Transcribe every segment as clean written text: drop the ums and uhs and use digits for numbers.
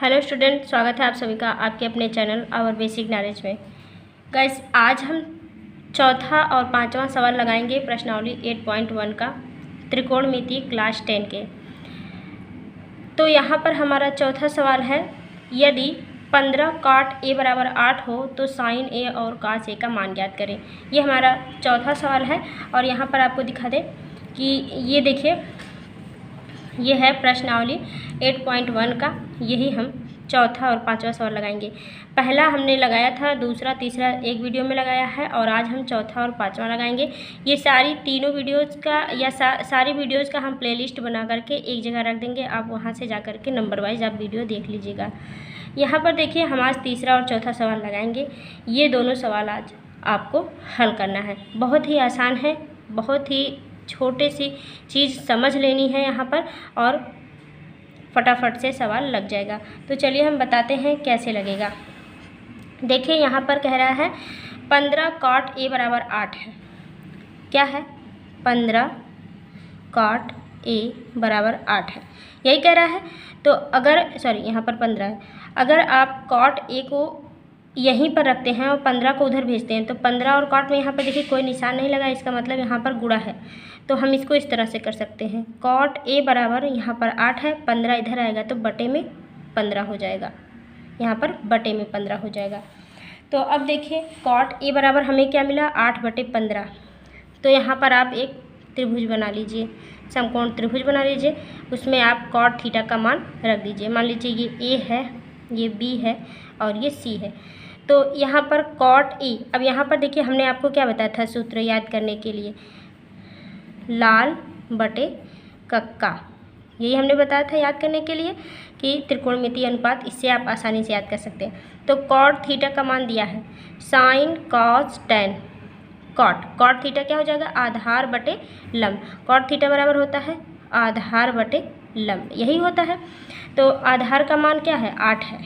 Hello student, स्वागत है आप सभी का आपके अपने चैनल आवर बेसिक नॉलेज में। गाइस, आज हम चौथा और पांचवा सवाल लगाएंगे प्रश्नावली 8.1 का त्रिकोणमिति क्लास 10 के। तो यहाँ पर हमारा चौथा सवाल है, यदि 15 cot a बराबर 8 हो तो साइन a और cos a का मान ज्ञात करें। ये हमारा चौथा सवाल है और यहाँ पर आपको दिखा दें कि ये देखिए, ये है प्रश्नावली 8.1 का। यही हम चौथा और पांचवा सवाल लगाएंगे। पहला हमने लगाया था, दूसरा तीसरा एक वीडियो में लगाया है और आज हम चौथा और पांचवा लगाएंगे। ये सारी तीनों वीडियोज़ का या सारी वीडियोज़ का हम प्लेलिस्ट बना करके एक जगह रख देंगे। आप वहां से जा कर के नंबर वाइज आप वीडियो देख लीजिएगा। यहाँ पर देखिए, हम आज तीसरा और चौथा सवाल लगाएंगे। ये दोनों सवाल आज आपको हल करना है। बहुत ही आसान है, बहुत ही छोटे सी चीज़ समझ लेनी है यहाँ पर और फटाफट से सवाल लग जाएगा। तो चलिए हम बताते हैं कैसे लगेगा। देखिए, यहाँ पर कह रहा है 15 cot a बराबर 8 है। क्या है? 15 cot a बराबर 8 है, यही कह रहा है। तो अगर यहाँ पर 15 है, अगर आप cot a को यहीं पर रखते हैं और 15 को उधर भेजते हैं तो 15 और cot में यहाँ पर देखिए कोई निशान नहीं लगा, इसका मतलब यहाँ पर गुणा है। तो हम इसको इस तरह से कर सकते हैं, cot a बराबर यहाँ पर 8 है, 15 इधर आएगा तो बटे में 15 हो जाएगा, यहाँ पर बटे में 15 हो जाएगा। तो अब देखिए, cot a बराबर हमें क्या मिला, 8/15। तो यहाँ पर आप एक त्रिभुज बना लीजिए, समकोण त्रिभुज बना लीजिए। उसमें आप cot थीटा का मान रख दीजिए। मान लीजिए ये a है, ये b है और ये c है। तो यहाँ पर cot a, अब यहाँ पर देखिए हमने आपको क्या बताया था सूत्र याद करने के लिए, लाल बटे कक्का। यही हमने बताया था याद करने के लिए कि त्रिकोणमितीय अनुपात, इससे आप आसानी से याद कर सकते हैं। तो cot थीटा का मान दिया है sine cos tan cot theta क्या हो जाएगा, आधार बटे लंब। cot थीटा बराबर होता है आधार बटे लंब, यही होता है। तो आधार का मान क्या है, 8 है,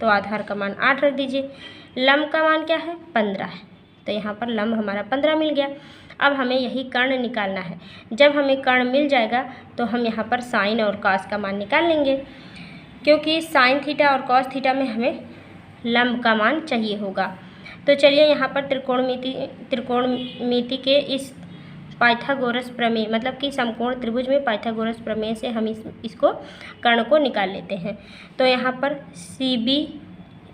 तो आधार का मान 8 रख दीजिए। लंब का मान क्या है, 15 है, तो यहाँ पर लंब हमारा 15 मिल गया। अब हमें यही कर्ण निकालना है। जब हमें कर्ण मिल जाएगा तो हम यहाँ पर साइन और कॉस का मान निकाल लेंगे, क्योंकि साइन थीटा और कॉस थीटा में हमें लंब का मान चाहिए होगा। तो चलिए यहाँ पर त्रिकोणमिति के इस पाइथागोरस प्रमेय, मतलब कि समकोण त्रिभुज में पाइथागोरस प्रमेय से हम इसको कर्ण को निकाल लेते हैं। तो यहाँ पर CB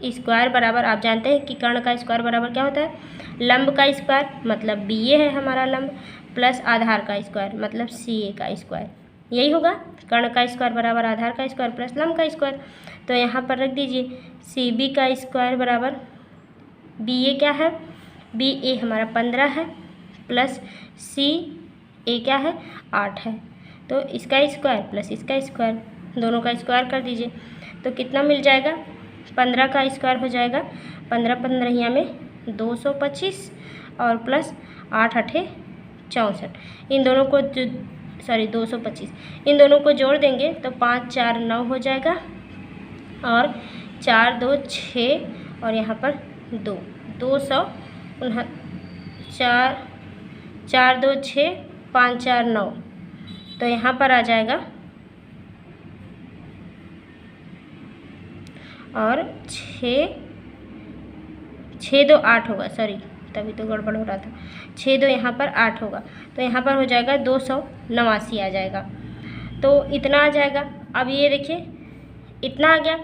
स्क्वायर बराबर, आप जानते हैं कि कर्ण का स्क्वायर बराबर क्या होता है, लंब का स्क्वायर मतलब BA है हमारा लंब, प्लस आधार का स्क्वायर मतलब CA का स्क्वायर, यही होगा। कर्ण का स्क्वायर बराबर आधार का स्क्वायर प्लस लंब का स्क्वायर। तो यहाँ पर रख दीजिए CB का स्क्वायर बराबर BA क्या है, BA हमारा 15 है, प्लस CA क्या है, 8 है। तो इसका स्क्वायर प्लस इसका स्क्वायर, दोनों का स्क्वायर कर दीजिए तो कितना मिल जाएगा, 15 का स्क्वायर हो जाएगा 15 में 225 और प्लस 8 8 64। इन दोनों को 225, इन दोनों को जोड़ देंगे तो 5 4 9 हो जाएगा और 4 2 6 और यहाँ पर 4 2 6 5 4 9। तो यहाँ पर आ जाएगा और 6 2 8 होगा, सॉरी तभी तो गड़बड़ हो रहा था। 6 2 यहाँ पर 8 होगा, तो यहाँ पर हो जाएगा 289 आ जाएगा। तो इतना आ जाएगा। अब ये देखिए इतना आ गया।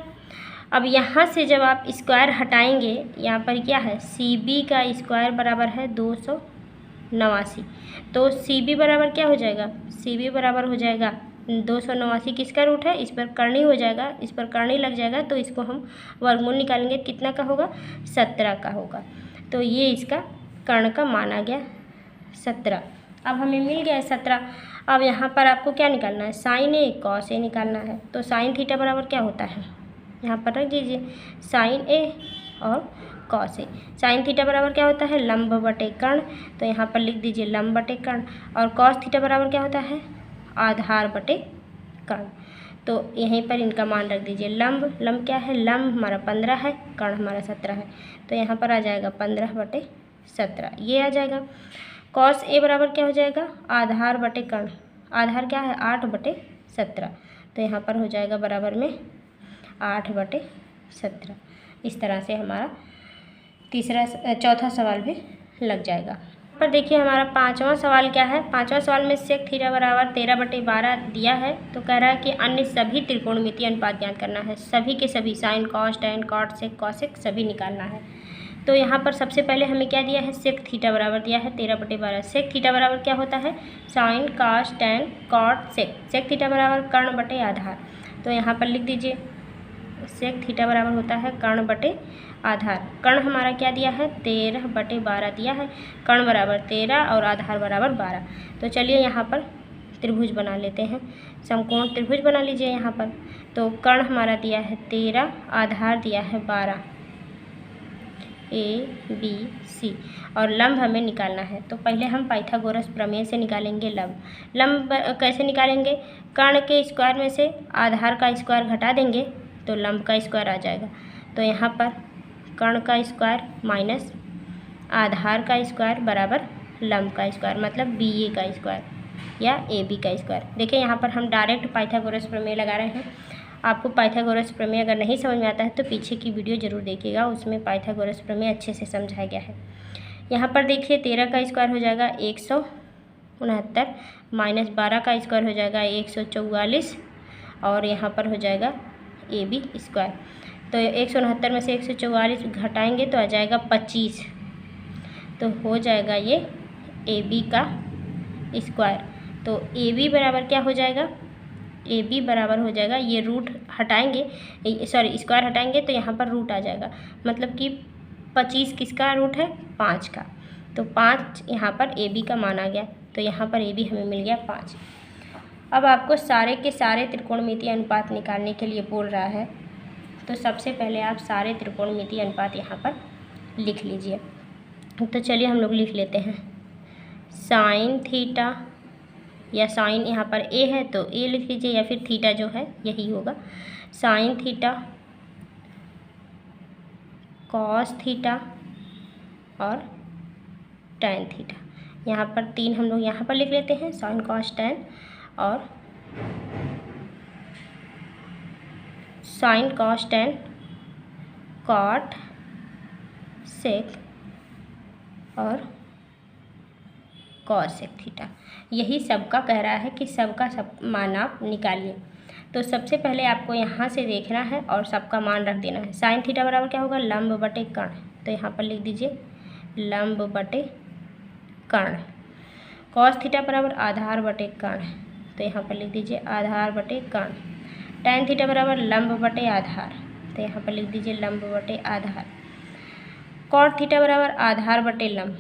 अब यहाँ से जब आप स्क्वायर हटाएंगे, यहाँ पर क्या है, CB का स्क्वायर बराबर है 289। तो CB बराबर क्या हो जाएगा, CB बराबर हो जाएगा 289 किसका रूट है, इस पर करनी हो जाएगा, इस पर करनी लग जाएगा, तो इसको हम वर्गमूल निकालेंगे, कितना का होगा, 17 का होगा। तो ये इसका कर्ण का मान आ गया 17। अब हमें मिल गया 17। अब यहाँ पर आपको क्या निकालना है, साइन A cos A निकालना है। तो साइन थीटा बराबर क्या होता है, यहाँ पर रख दीजिए साइन A और cos A। साइन थीटा बराबर क्या होता है, लंब बटे कर्ण, तो यहाँ पर लिख दीजिए लंब बटे कर्ण। और cos थीटा बराबर क्या होता है, आधार बटे कर्ण। तो यहीं पर इनका मान रख दीजिए। लंब क्या है, लंब हमारा 15 है, कर्ण हमारा 17 है, तो यहाँ पर आ जाएगा 15/17, ये आ जाएगा। cos A बराबर क्या हो जाएगा, आधार बटे कर्ण, आधार क्या है 8/17, तो यहाँ पर हो जाएगा बराबर में 8/17। इस तरह से हमारा चौथा सवाल भी लग जाएगा। पर देखिए हमारा पाँचवां सवाल क्या है। पाँचवां सवाल में सेक थीटा बराबर 13/12 दिया है। तो कह रहा है कि अन्य सभी त्रिकोणमितीय अनुपात ज्ञात करना है। सभी के सभी sine cos tan cot sec cosec सभी निकालना है। तो यहाँ पर सबसे पहले हमें क्या दिया है, सेक थीटा बराबर दिया है 13/12। सेक थीटा बराबर क्या होता है, sine cos tan cot sec. Sec theta बराबर कर्ण बटे आधार। तो यहाँ पर लिख दीजिए सेक थीटा बराबर होता है कर्ण बटे आधार। कर्ण हमारा क्या दिया है 13/12 दिया है। कर्ण बराबर 13 और आधार बराबर 12। तो चलिए यहाँ पर त्रिभुज बना लेते हैं, समकोण त्रिभुज बना लीजिए यहाँ पर। तो कर्ण हमारा दिया है 13, आधार दिया है 12, ABC और लंब हमें निकालना है। तो पहले हम पाइथागोरस प्रमेय से निकालेंगे लंब। लंब कैसे निकालेंगे, कर्ण के स्क्वायर में से आधार का स्क्वायर घटा देंगे तो लंब का स्क्वायर आ जाएगा। तो यहाँ पर कर्ण का स्क्वायर माइनस आधार का स्क्वायर बराबर लंब का स्क्वायर, मतलब BA का स्क्वायर या AB का स्क्वायर। देखिए यहाँ पर हम डायरेक्ट पाइथागोरस प्रमेय लगा रहे हैं। आपको पाइथागोरस प्रमेय अगर नहीं समझ में आता है तो पीछे की वीडियो ज़रूर देखिएगा, उसमें पाइथागोरस प्रमेय अच्छे से समझाया गया है। यहाँ पर देखिए 13 का स्क्वायर हो जाएगा 169, माइनस 12 का स्क्वायर हो जाएगा 144 और यहाँ पर हो जाएगा AB स्क्वायर। तो 169 में से 144 घटाएंगे तो आ जाएगा 25। तो हो जाएगा ये AB का स्क्वायर। तो AB बराबर क्या हो जाएगा, AB बराबर हो जाएगा, ये रूट हटाएंगे, सॉरी स्क्वायर हटाएंगे तो यहाँ पर रूट आ जाएगा, मतलब कि 25 किसका रूट है 5 का। तो 5 यहाँ पर AB का मान आ गया। तो यहाँ पर AB हमें मिल गया 5। अब आपको सारे के सारे त्रिकोणमितीय अनुपात निकालने के लिए बोल रहा है। तो सबसे पहले आप सारे त्रिकोणमितीय अनुपात यहाँ पर लिख लीजिए। तो चलिए हम लोग लिख लेते हैं। साइन थीटा या साइन यहाँ पर A है तो A लिख लीजिए, या फिर थीटा जो है यही होगा। साइन थीटा, कॉस थीटा और टैन थीटा। यहाँ पर 3 हम लोग यहाँ पर लिख लेते हैं, साइन कॉस टैन और sine cos tan cot sec और कॉस सेक थीटा। यही सबका कह रहा है कि सबका सब मान आप निकालिए। तो सबसे पहले आपको यहाँ से देखना है और सबका मान रख देना है। साइन थीटा बराबर क्या होगा, लंब बटे कर्ण। तो यहाँ पर लिख दीजिए लंब बटे कर्ण। कॉस थीटा बराबर आधार बटे कर्ण। तो यहाँ पर लिख दीजिए आधार बटे कर्ण। टैन थीटा बराबर लंब बटे आधार। तो यहाँ पर लिख दीजिए लंब बटे आधार। कॉट थीटा बराबर आधार बटे लंब।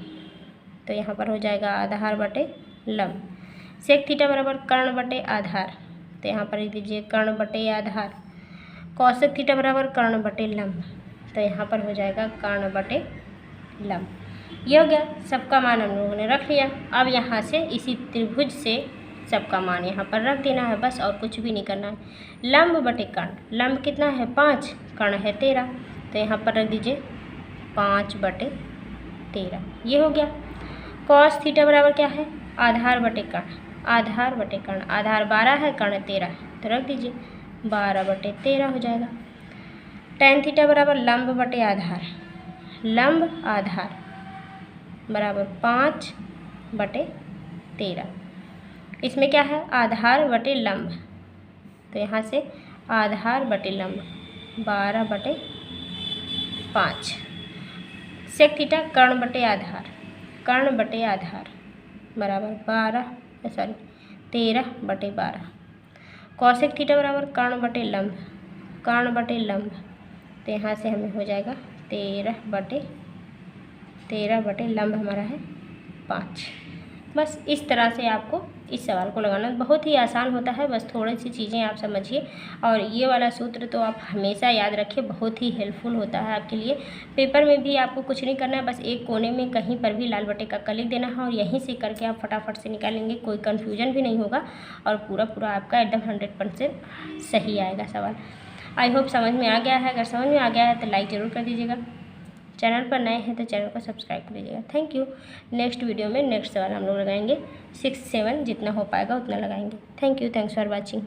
तो यहाँ पर हो जाएगा आधार बटे लंब। सेक थीटा बराबर कर्ण बटे आधार। तो यहाँ पर लिख दीजिए कर्ण बटे आधार। कॉसेक थीटा बराबर कर्ण बटे लंब। तो यहाँ पर हो जाएगा कर्ण बटे लंब। ये हो गया, सबका मान हम लोगों ने रख लिया। अब यहाँ से इसी त्रिभुज से सबका मान यहाँ पर रख देना है बस, और कुछ भी नहीं करना है। लंब बटे कर्ण, लंब कितना है 5, कर्ण है 13। तो यहाँ पर रख दीजिए 5/13। ये हो गया। कॉस थीटा बराबर क्या है, आधार बटे कर्ण। आधार बटे कर्ण, आधार 12 है, कर्ण 13 है, तो रख दीजिए 12/13 हो जाएगा। टैन थीटा बराबर लंब बटे आधार। लंब आधार बराबर 5/13। इसमें क्या है, आधार बटे लंब। तो यहाँ से आधार बटे लंब 12/5। सेक थीटा कर्ण बटे आधार। कर्ण बटे आधार बराबर 13/12। कॉसेक थीटा बराबर कर्ण बटे लंब। कर्ण बटे लंब, तो यहाँ से हमें हो जाएगा 13/13 लंब हमारा है 5। बस इस तरह से आपको इस सवाल को लगाना बहुत ही आसान होता है। बस थोड़ी सी चीज़ें आप समझिए, और ये वाला सूत्र तो आप हमेशा याद रखिए, बहुत ही हेल्पफुल होता है आपके लिए। पेपर में भी आपको कुछ नहीं करना है, बस एक कोने में कहीं पर भी लाल बटे का लिख देना है और यहीं से करके आप फटाफट से निकालेंगे, कोई कन्फ्यूजन भी नहीं होगा और पूरा आपका एकदम 100% सही आएगा सवाल। आई होप समझ में आ गया है। अगर समझ में आ गया है तो लाइक ज़रूर कर दीजिएगा। चैनल पर नए हैं तो चैनल को सब्सक्राइब कर लीजिएगा। Thank you. नेक्स्ट वीडियो में नेक्स्ट सवाल हम लोग लगाएंगे 6, 7 जितना हो पाएगा उतना लगाएंगे। Thank you, thanks for watching.